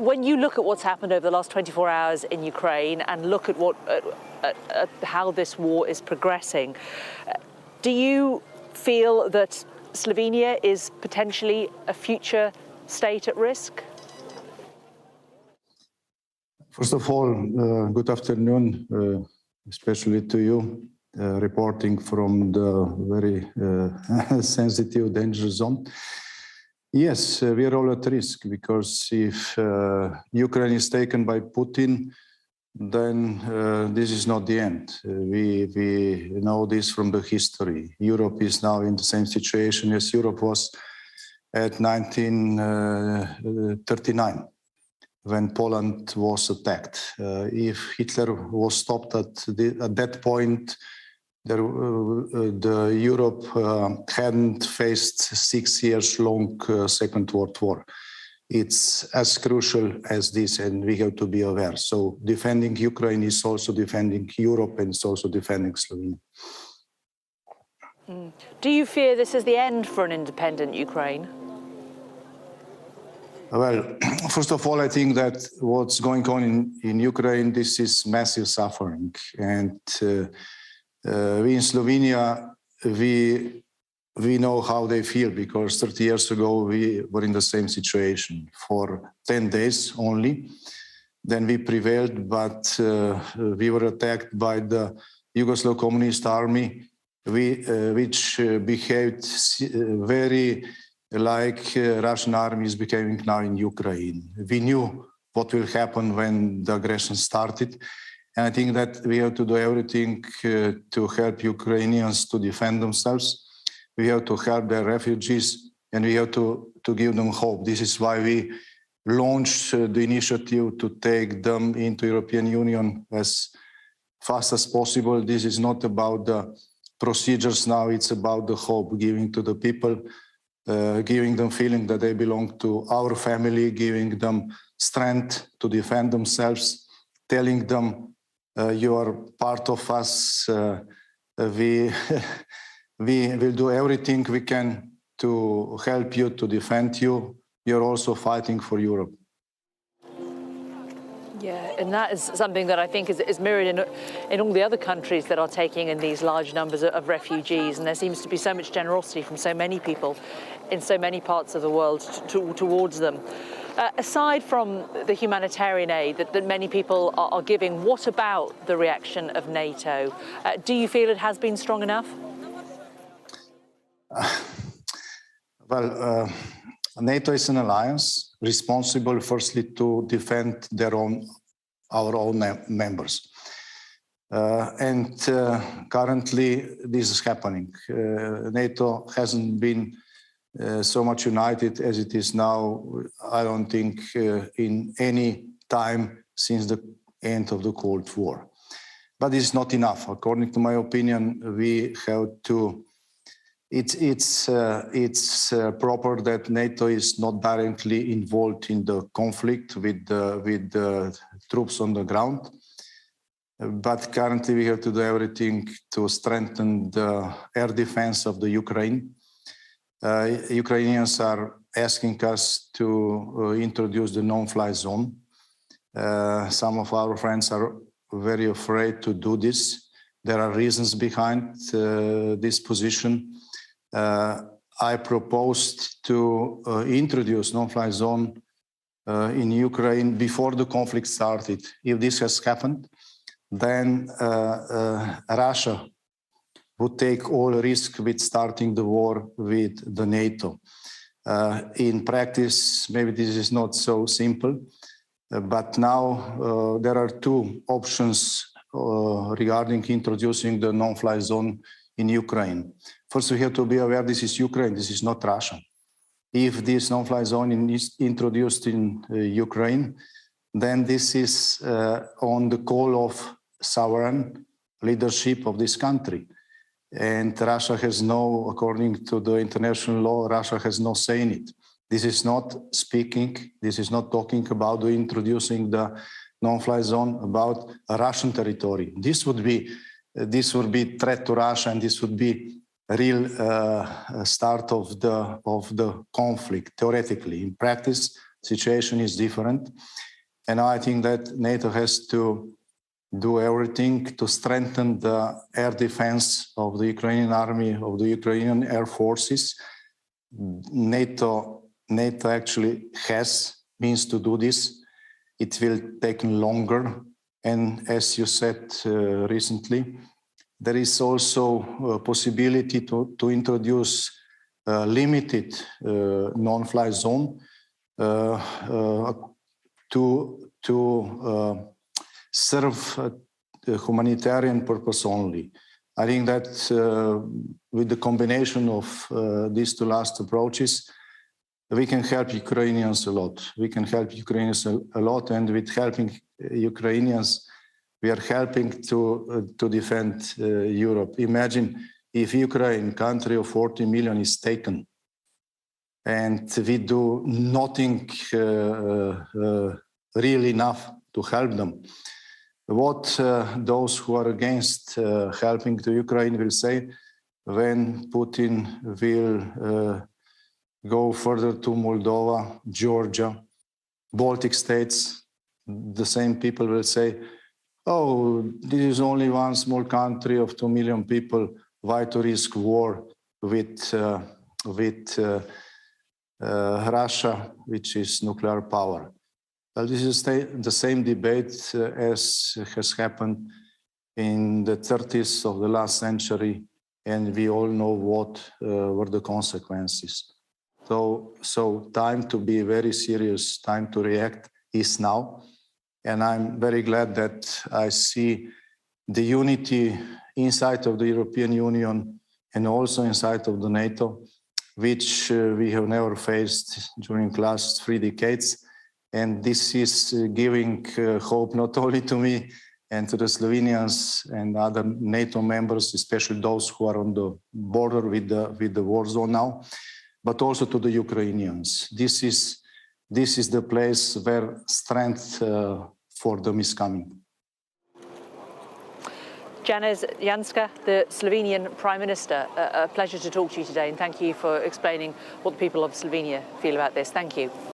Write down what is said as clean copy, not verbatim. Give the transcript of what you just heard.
when you look at what's happened over the last 24 hours in Ukraine and look at how this war is progressing, do you feel that Slovenia is potentially a future state at risk? First of all, good afternoon, especially to you, reporting from the very sensitive, dangerous zone. Yes, we are all at risk, because if Ukraine is taken by Putin, then this is not the end. We know this from the history. Europe is now in the same situation as Europe was at 1939, when Poland was attacked. If Hitler was stopped at that point, the Europe hadn't faced 6 years long Second World War. It's as crucial as this, and we have to be aware. So defending Ukraine is also defending Europe, and it's also defending Slovenia. Do you fear this is the end for an independent Ukraine? Well, first of all, I think that what's going on in Ukraine, this is massive suffering. And we in Slovenia, we know how they feel, because 30 years ago we were in the same situation for 10 days only. Then we prevailed, but we were attacked by the Yugoslav Communist Army, which behaved very like Russian army is behaving now in Ukraine. We knew what will happen when the aggression started. And I think that we have to do everything to help Ukrainians to defend themselves. We have to help their refugees, and we have to give them hope. This is why we launched the initiative to take them into European Union as fast as possible. This is not about the procedures now, it's about the hope, giving to the people, giving them feeling that they belong to our family, giving them strength to defend themselves, telling them you are part of us. We will do everything we can to help you, to defend you. You're also fighting for Europe. Yeah, and that is something that I think is mirrored in all the other countries that are taking in these large numbers of refugees. And there seems to be so much generosity from so many people in so many parts of the world towards them. Aside from the humanitarian aid that many people are giving, what about the reaction of NATO? Do you feel it has been strong enough? Well, NATO is an alliance responsible firstly to defend our own members. Currently this is happening. NATO hasn't been so much united as it is now, I don't think, in any time since the end of the Cold War. But it's not enough. According to my opinion, we have to. It's proper that NATO is not directly involved in the conflict with the troops on the ground. But currently we have to do everything to strengthen the air defense of the Ukraine. Ukrainians are asking us to introduce the no-fly zone. Some of our friends are very afraid to do this. There are reasons behind this position. I proposed to introduce no-fly zone in Ukraine before the conflict started. If this has happened, then Russia would take all risk with starting the war with the NATO. In practice, maybe this is not so simple, but now there are two options regarding introducing the no-fly zone in Ukraine. First, we have to be aware this is Ukraine, this is not Russia. If this no-fly zone is introduced in Ukraine, then this is on the call of sovereign leadership of this country. And Russia has no, according to the international law, Russia has no say in it. This is not speaking, this is not talking about introducing the no-fly zone about a Russian territory. This would be threat to Russia, and this would be a real start of the conflict, theoretically. In practice, situation is different. And I think that NATO has to do everything to strengthen the air defense of the Ukrainian army, of the Ukrainian air forces. NATO actually has means to do this. It will take longer. And as you said recently, there is also a possibility to introduce a limited non-fly zone to serve the humanitarian purpose only. I think that with the combination of these two last approaches, we can help Ukrainians a lot. We can help Ukrainians a lot, and with helping Ukrainians, we are helping to defend Europe. Imagine if Ukraine, country of 40 million, is taken, and we do nothing really enough to help them. What those who are against helping to Ukraine will say when Putin will go further to Moldova, Georgia, Baltic states, the same people will say, oh, this is only one small country of 2 million people. Why to risk war with Russia, which is nuclear power? Well, this is the same debate as has happened in the 30s of the last century, and we all know what were the consequences. So time to be very serious, time to react is now. And I'm very glad that I see the unity inside of the European Union and also inside of the NATO, which we have never faced during the last 3 decades. And this is giving hope not only to me and to the Slovenians and other NATO members, especially those who are on the border with the war zone now, but also to the Ukrainians. This is the place where strength for them is coming. Janez Janša, the Slovenian Prime Minister, a pleasure to talk to you today, and thank you for explaining what the people of Slovenia feel about this. Thank you.